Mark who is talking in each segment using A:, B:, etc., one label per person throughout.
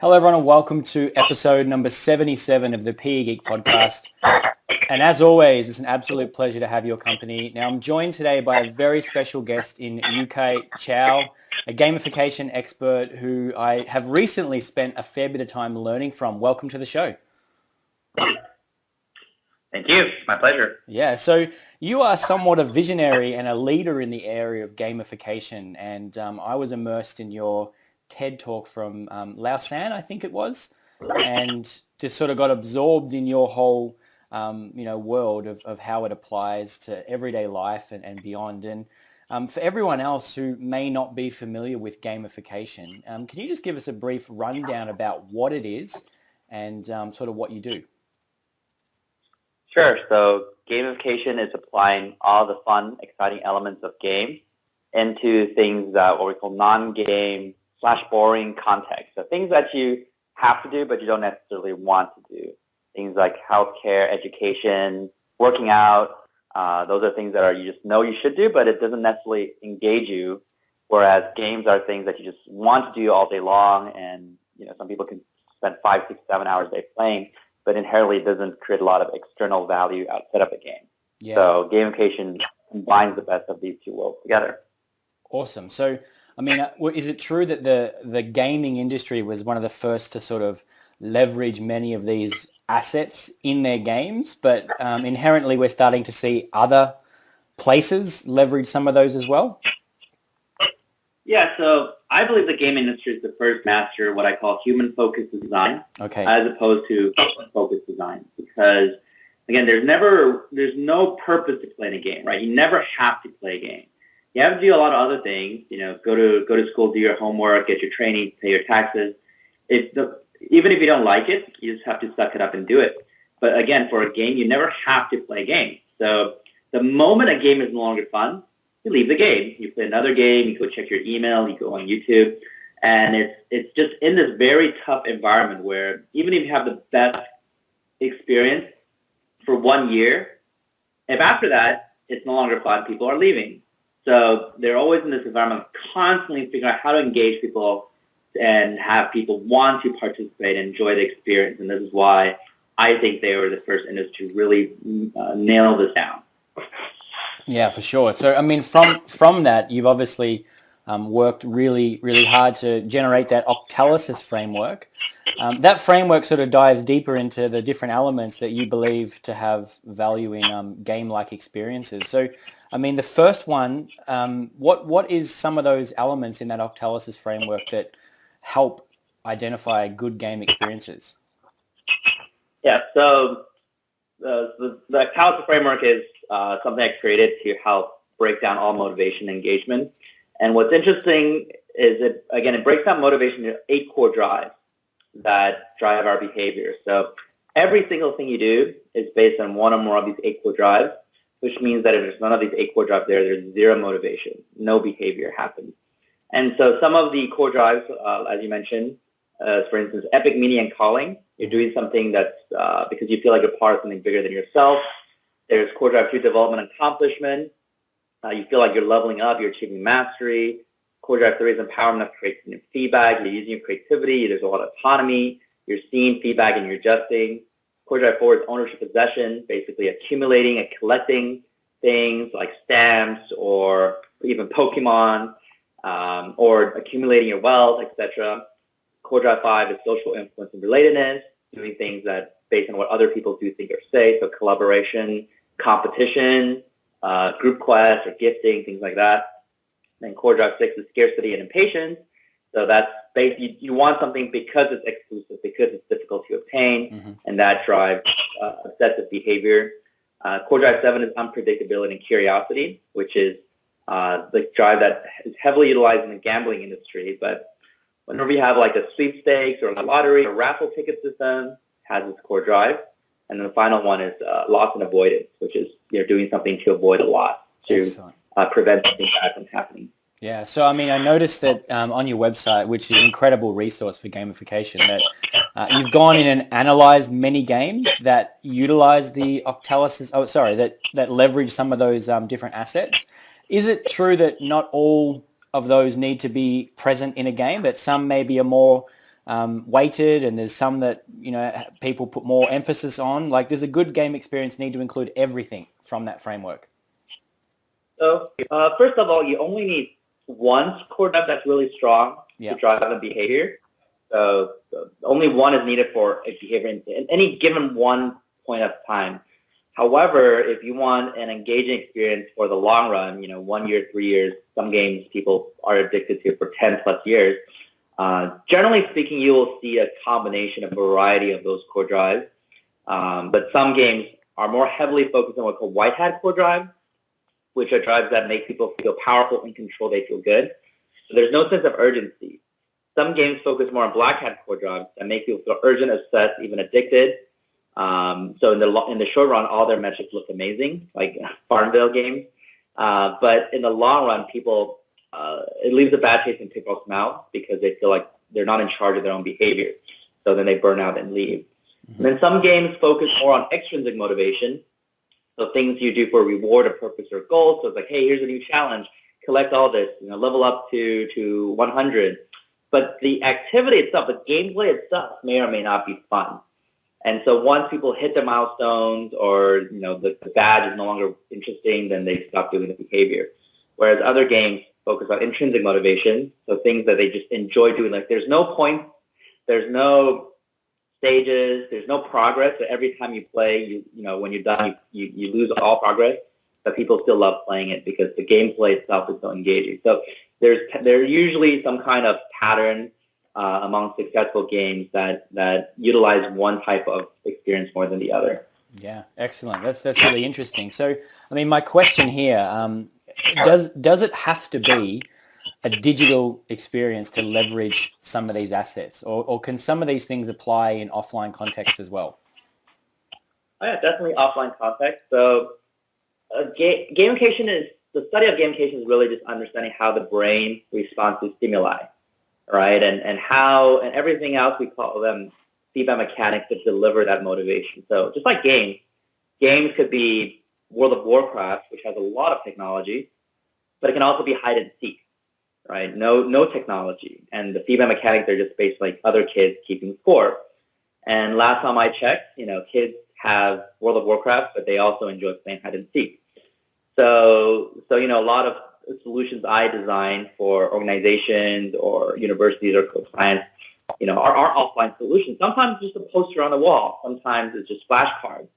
A: Hello everyone and welcome to episode number 77 of the PE Geek Podcast. And as always, it's an absolute pleasure to have your company. Now I'm joined today by a very special guest in Yukai Chou, a gamification expert who I have recently spent a fair bit of time learning from. Welcome to the show.
B: Thank you. My pleasure.
A: Yeah, so you are somewhat a visionary and a leader in the area of gamification, and I was immersed in your TED talk from Lausanne, I think it was, and just sort of got absorbed in your whole world of how it applies to everyday life and beyond. And for everyone else who may not be familiar with gamification, can you just give us a brief rundown about what it is and sort of what you do?
B: Sure. So gamification is applying all the fun, exciting elements of games into things that what we call non-game / boring context. So things that you have to do but you don't necessarily want to do. Things like healthcare, education, working out. Those are things that you just know you should do, but it doesn't necessarily engage you. Whereas games are things that you just want to do all day long, and some people can spend 5, 6, 7 hours a day playing, but inherently it doesn't create a lot of external value outside of the game. Yeah. So gamification combines the best of these two worlds together.
A: Awesome. So, I mean, is it true that the gaming industry was one of the first to sort of leverage many of these assets in their games, but inherently we're starting to see other places leverage some of those as well?
B: Yeah, so I believe the game industry is the first master what I call human-focused design, as opposed to person-focused design. Because again, there's no purpose to playing a game, right? You never have to play a game. You have to do a lot of other things. Go to school, do your homework, get your training, pay your taxes. Even if you don't like it, you just have to suck it up and do it. But again, for a game, you never have to play a game. So the moment a game is no longer fun, you leave the game. You play another game. You go check your email. You go on YouTube, and it's just in this very tough environment where even if you have the best experience for 1 year, if after that it's no longer fun, people are leaving. So they're always in this environment, constantly figuring out how to engage people and have people want to participate and enjoy the experience. And this is why I think they were the first industry to really nail this down.
A: Yeah, for sure. So, I mean, from that, you've obviously worked really, really hard to generate that Octalysis framework. That framework sort of dives deeper into the different elements that you believe to have value in game-like experiences. So, I mean, the first one, what is some of those elements in that Octalysis framework that help identify good game experiences?
B: Yeah, so the Octalysis framework is something I created to help break down all motivation and engagement. And what's interesting is it breaks down motivation into 8 core drives that drive our behavior. So every single thing you do is based on one or more of these 8 core drives, which means that if there's none of these 8 core drives there's zero motivation, no behavior happens. And so some of the core drives, as you mentioned, for instance, epic meaning and calling. You're doing something that's because you feel like you're part of something bigger than yourself. There's core drive 2, development and accomplishment. You feel like you're leveling up, you're achieving mastery. Core drive 3 is empowerment of creating feedback. You're using your creativity. There's a lot of autonomy. You're seeing feedback and you're adjusting. Core drive 4 is ownership possession, basically accumulating and collecting things like stamps or even Pokemon, or accumulating your wealth, etc. Core drive 5 is social influence and relatedness, doing things that based on what other people do, think, or say, so collaboration, competition, group quests or gifting, things like that. And core drive 6 is scarcity and impatience. So that's basically you want something because it's exclusive, because it's difficult to obtain, and that drives obsessive behavior. Core drive 7 is unpredictability and curiosity, which is the drive that is heavily utilized in the gambling industry. But whenever you have like a sweepstakes or a lottery or raffle ticket system, has this core drive. And then the final one is loss and avoidance, which is doing something to avoid a loss, to prevent something bad from happening.
A: Yeah, so I mean, I noticed that on your website, which is an incredible resource for gamification, that you've gone in and analyzed many games that utilize the Octalysis, that leverage some of those different assets. Is it true that not all of those need to be present in a game, that some maybe are more weighted, and there's some that, people put more emphasis on? Like, does a good game experience need to include everything from that framework?
B: So first of all, you only need one core drive that's really strong to drive a behavior. So only one is needed for a behavior in any given one point of time. However, if you want an engaging experience for the long run, 1 year, 3 years, some games people are addicted to for 10 plus years, generally speaking, you will see a combination, a variety of those core drives. But some games are more heavily focused on what's called white hat core drives, which are drives that make people feel powerful, in control, they feel good. So there's no sense of urgency. Some games focus more on black hat core drives that make people feel urgent, obsessed, even addicted. So in the short run, all their metrics look amazing, like Farmville games. But in the long run, people, it leaves a bad taste in people's mouth because they feel like they're not in charge of their own behavior. So then they burn out and leave. And then some games focus more on extrinsic motivation. So things you do for reward, a purpose, or goal. So it's like, hey, here's a new challenge. Collect all this, level up to 100. But the activity itself, the gameplay itself may or may not be fun. And so once people hit the milestones or, the badge is no longer interesting, then they stop doing the behavior. Whereas other games focus on intrinsic motivation, so things that they just enjoy doing. Like there's no point, there's no stages, there's no progress. So every time you play, when you're done, you lose all progress, but people still love playing it because the gameplay itself is so engaging. So there's usually some kind of pattern among successful games that utilize one type of experience more than the other.
A: Yeah, excellent. That's really interesting. So, my question here, does it have to be a digital experience to leverage some of these assets, or can some of these things apply in offline context as well?
B: Oh, yeah, definitely offline context. So gamification the study of gamification is really just understanding how the brain responds to stimuli, right? And everything else, we call them feedback mechanics that deliver that motivation. So just like games could be World of Warcraft, which has a lot of technology, but it can also be hide and seek, right? No technology. And the feedback mechanics are just based like other kids keeping score. And last time I checked, kids have World of Warcraft, but they also enjoy playing hide and seek. So a lot of solutions I design for organizations or universities or science, are offline solutions. Sometimes it's just a poster on the wall. Sometimes it's just flashcards.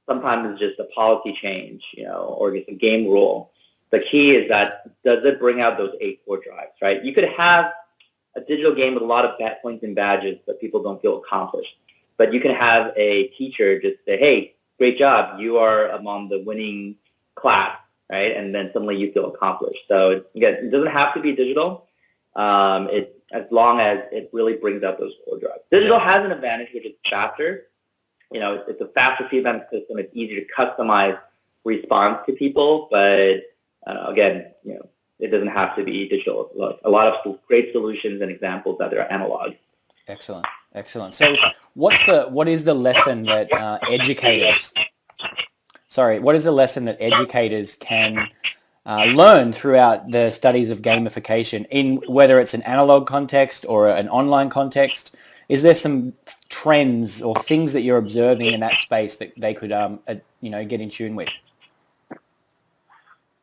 B: Sometimes it's just a policy change, or just a game rule. The key is that, does it bring out those 8 core drives, right? You could have a digital game with a lot of points and badges, but people don't feel accomplished. But you can have a teacher just say, hey, great job, you are among the winning class, right? And then suddenly you feel accomplished. So again, it doesn't have to be digital, as long as it really brings out those core drives. Digital has an advantage, which is faster. It's a faster feedback system. It's easier to customize response to people, but again, it doesn't have to be digital. A lot of great solutions and examples that are analog.
A: Excellent. So what is the lesson that educators can learn throughout the studies of gamification, in whether it's an analog context or an online context? Is there some trends or things that you're observing in that space that they could get in tune with?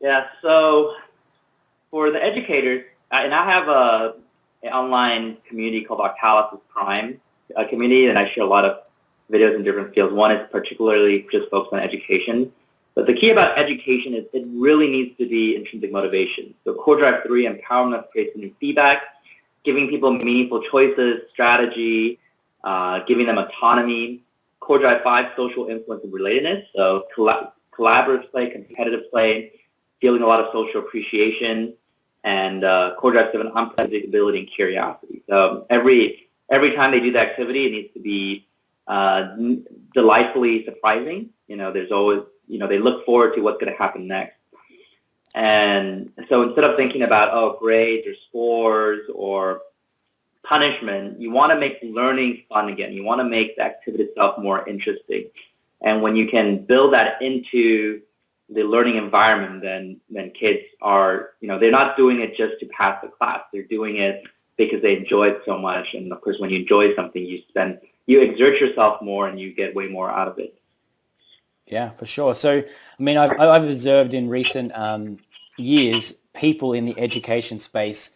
B: Yeah, so for the educators, and I have an online community called Octalysis Prime, a community, and I share a lot of videos in different fields. One is particularly just focused on education. But the key about education is it really needs to be intrinsic motivation. So Core Drive 3, empowerment, creates new feedback, giving people meaningful choices, strategy, giving them autonomy. Core Drive 5, social influence and relatedness. So collaborative play, competitive play, feeling a lot of social appreciation, and Core Drive 7, unpredictability and curiosity. So every time they do the activity, it needs to be delightfully surprising. There's always, they look forward to what's going to happen next. And so instead of thinking about, grades or scores or punishment, you want to make learning fun again. You want to make the activity itself more interesting. And when you can build that into the learning environment, then kids are, they're not doing it just to pass the class. They're doing it because they enjoy it so much. And of course, when you enjoy something, you exert yourself more and you get way more out of it.
A: Yeah, for sure. So, I mean, I've observed in recent years people in the education space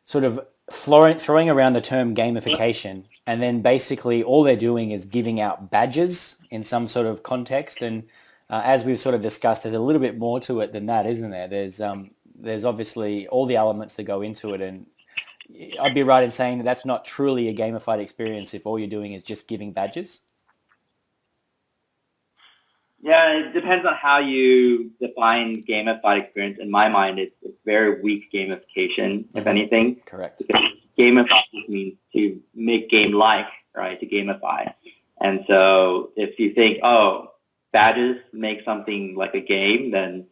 A: sort of throwing around the term gamification, and then basically all they're doing is giving out badges in some sort of context. And as we've sort of discussed, there's a little bit more to it than that, isn't there? There's obviously all the elements that go into it, and I'd be right in saying that that's not truly a gamified experience if all you're doing is just giving badges.
B: Yeah, it depends on how you define gamified experience. In my mind, it's very weak gamification, if anything.
A: Correct.
B: Because gamify means to make game-like, right, to gamify. And so if you think, oh, badges make something like a game, then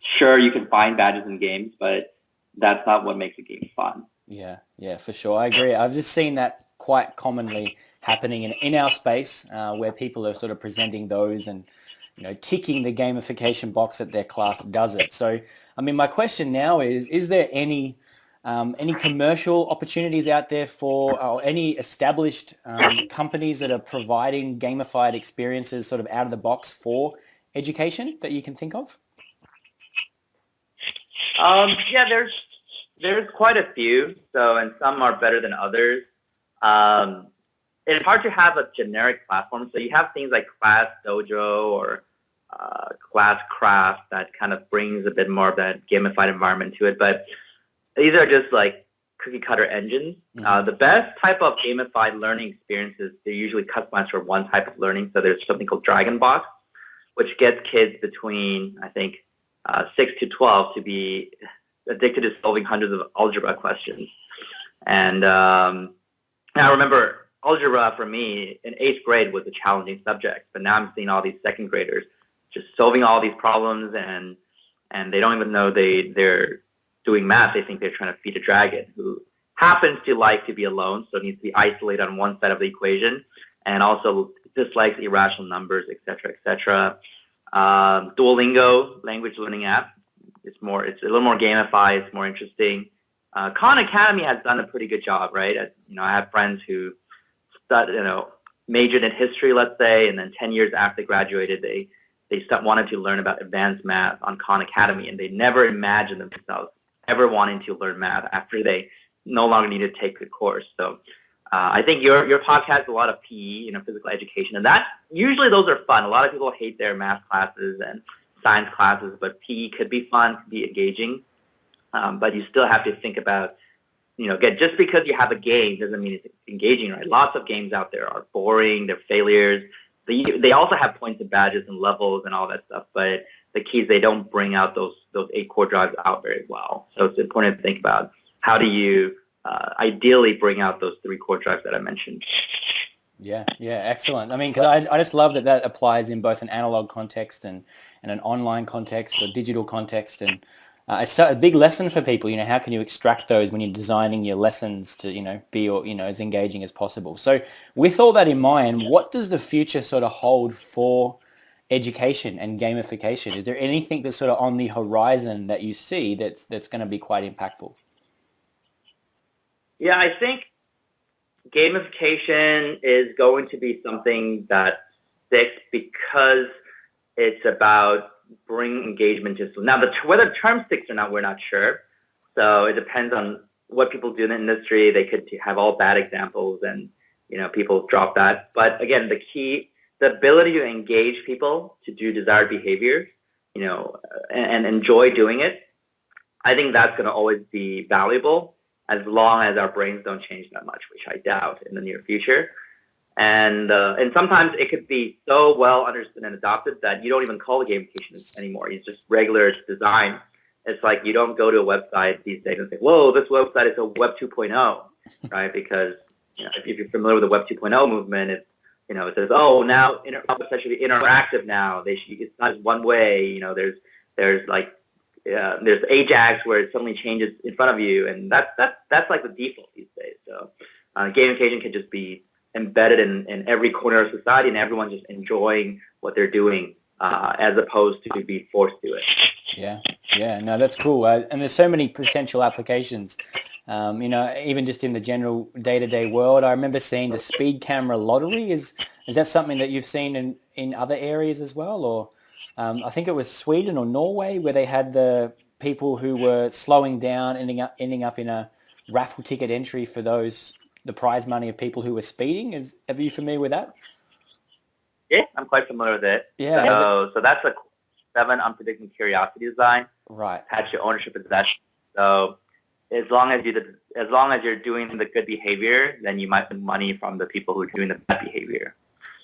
B: sure, you can find badges in games, but that's not what makes a game fun.
A: Yeah, for sure. I agree. I've just seen that quite commonly happening in our space where people are sort of presenting those and ticking the gamification box that their class does it. So, I mean, my question now is there any commercial opportunities out there for or any established companies that are providing gamified experiences sort of out of the box for education that you can think of?
B: Yeah, there's quite a few. So, and some are better than others. It's hard to have a generic platform. So you have things like Class Dojo or Class Craft that kind of brings a bit more of that gamified environment to it. But these are just like cookie cutter engines. The best type of gamified learning experiences, they're usually customized for one type of learning. So there's something called Dragon Box, which gets kids between, I think, 6 to 12 to be addicted to solving hundreds of algebra questions. And I remember algebra for me in 8th grade was a challenging subject, but now I'm seeing all these second graders just solving all these problems, and they don't even know they're doing math. They think they're trying to feed a dragon who happens to like to be alone, so needs to be isolated on one side of the equation, and also dislikes irrational numbers, etc. Duolingo, language learning app. It's a little more gamified. It's more interesting. Khan Academy has done a pretty good job, right? I have friends who majored in history, let's say, and then 10 years after they graduated, they wanted to learn about advanced math on Khan Academy, and they never imagined themselves ever wanting to learn math after they no longer needed to take the course. So I think your podcast has a lot of PE, physical education, and that usually those are fun. A lot of people hate their math classes and science classes, but PE could be fun, could be engaging, but you still have to think about, just because you have a game doesn't mean it's engaging, right? Lots of games out there are boring, they're failures. They also have points and badges and levels and all that stuff, but the key is they don't bring out those 8 core drives out very well. So it's important to think about how do you ideally bring out those 3 core drives that I mentioned.
A: Yeah, excellent. I mean, because I just love that applies in both an analog context and an online context or digital context, and it's a big lesson for people. How can you extract those when you're designing your lessons to be as engaging as possible? So, with all that in mind, what does the future sort of hold for education and gamification? Is there anything that's sort of on the horizon that you see that's going to be quite impactful?
B: Yeah, I think gamification is going to be something that sticks because it's about bringing engagement to. Now, whether the term sticks or not, we're not sure. So it depends on what people do in the industry. They could have all bad examples and, people drop that. But again, the key, the ability to engage people to do desired behavior, and enjoy doing it, I think that's going to always be valuable as long as our brains don't change that much, which I doubt in the near future. And sometimes it could be so well understood and adopted that you don't even call it gamification anymore. It's just regular design. It's like you don't go to a website these days and say, whoa, this website is a Web 2.0, right? Because if you're familiar with the Web 2.0 movement, it says, oh, now websites should be interactive now. It's not just one way. There's Ajax where it suddenly changes in front of you, and that's like the default these days. So gamification can just be embedded in every corner of society, and everyone just enjoying what they're doing as opposed to be forced to it.
A: Yeah, no, that's cool. And there's so many potential applications Even just in the general day-to-day world. I remember seeing the speed camera lottery. Is that something that you've seen in other areas as well? Or I think it was Sweden or Norway where they had the people who were slowing down, ending up in a raffle ticket entry for the prize money of people who were speeding. Are you familiar with that?
B: Yeah, I'm quite familiar with it.
A: Yeah.
B: So that's a 7 unpredictable curiosity design.
A: Right.
B: Attach your ownership possession. So as long as you're doing the good behavior, then you might win money from the people who are doing the bad behavior.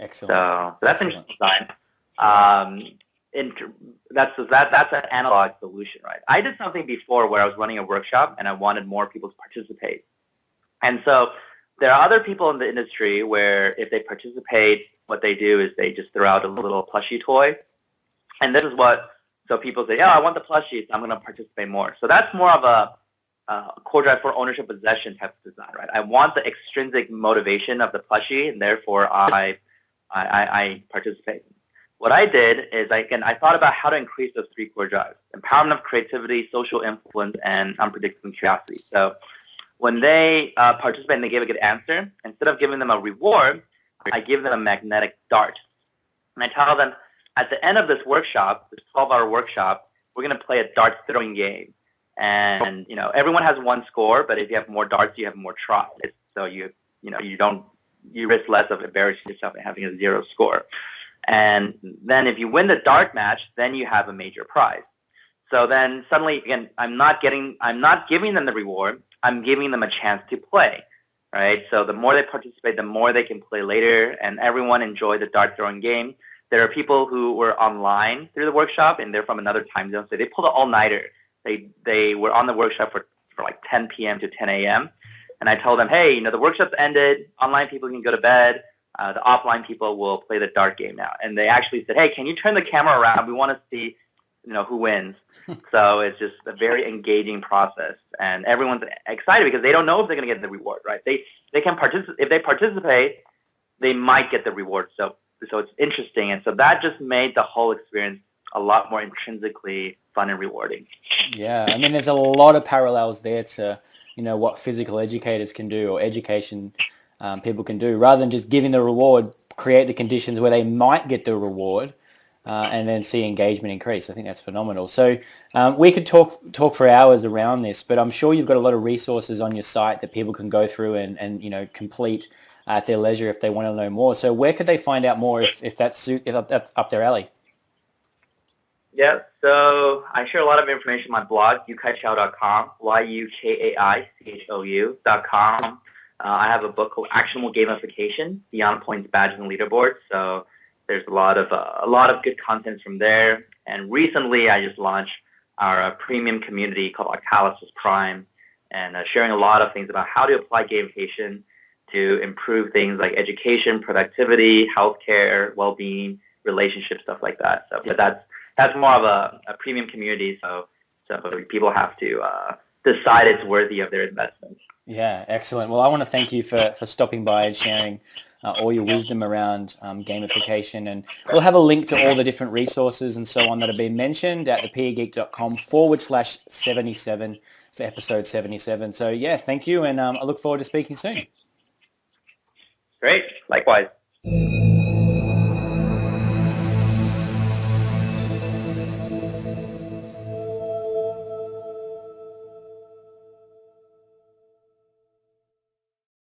A: Excellent.
B: So that's an interesting design. That's an analog solution, right? I did something before where I was running a workshop and I wanted more people to participate. And so there are other people in the industry where if they participate, what they do is they just throw out a little plushie toy. And this is so people say, I want the plushie, so I'm going to participate more. So that's more of a core drive for ownership possession type of design, right? I want the extrinsic motivation of the plushie, and therefore I participate. What I did is I thought about how to increase those 3 core drives: empowerment of creativity, social influence, and unpredictable curiosity. So when they participate and they give a good answer, instead of giving them a reward, I give them a magnetic dart. And I tell them, at the end of this workshop, this 12-hour workshop, we're going to play a dart throwing game. And, everyone has 1 score, but if you have more darts, you have more tries. So you risk less of embarrassing yourself and having a 0 score. And then if you win the dart match, then you have a major prize. So then suddenly, again, I'm not giving them the reward. I'm giving them a chance to play, right? So the more they participate, the more they can play later, and everyone enjoyed the dart throwing game. There are people who were online through the workshop, and they're from another time zone, so they pulled an all-nighter. They were on the workshop for like 10 p.m. to 10 a.m., and I told them, hey, the workshop's ended. Online people can go to bed. The offline people will play the dart game now. And they actually said, hey, can you turn the camera around? We want to see who wins. So it's just a very engaging process, and everyone's excited because they don't know if they're going to get the reward, right? They can participate. If they participate, they might get the reward. So it's interesting, and so that just made the whole experience a lot more intrinsically fun and rewarding.
A: Yeah, I mean, there's a lot of parallels there to what physical educators can do, or education people can do. Rather than just giving the reward, create the conditions where they might get the reward, and then see engagement increase. I think that's phenomenal. So we could talk for hours around this, but I'm sure you've got a lot of resources on your site that people can go through and complete at their leisure if they want to know more. So where could they find out more if that's up their alley?
B: Yeah, so I share a lot of information on my blog, ukaichou.com, yukaIchou.com. I have a book called Actionable Gamification, Beyond Points, Badges, and Leaderboards. So there's a lot of good content from there. And recently, I just launched our premium community called Octalysis Prime, and sharing a lot of things about how to apply gamification to improve things like education, productivity, healthcare, well-being, relationships, stuff like that. So, but that's more of a premium community. So people have to decide it's worthy of their investment.
A: Yeah, excellent. Well, I want to thank you for stopping by and sharing all your wisdom around gamification, and we'll have a link to all the different resources and so on that have been mentioned at thepegeek.com/77 for episode 77. So yeah, thank you, and I look forward to speaking soon.
B: Great. Likewise.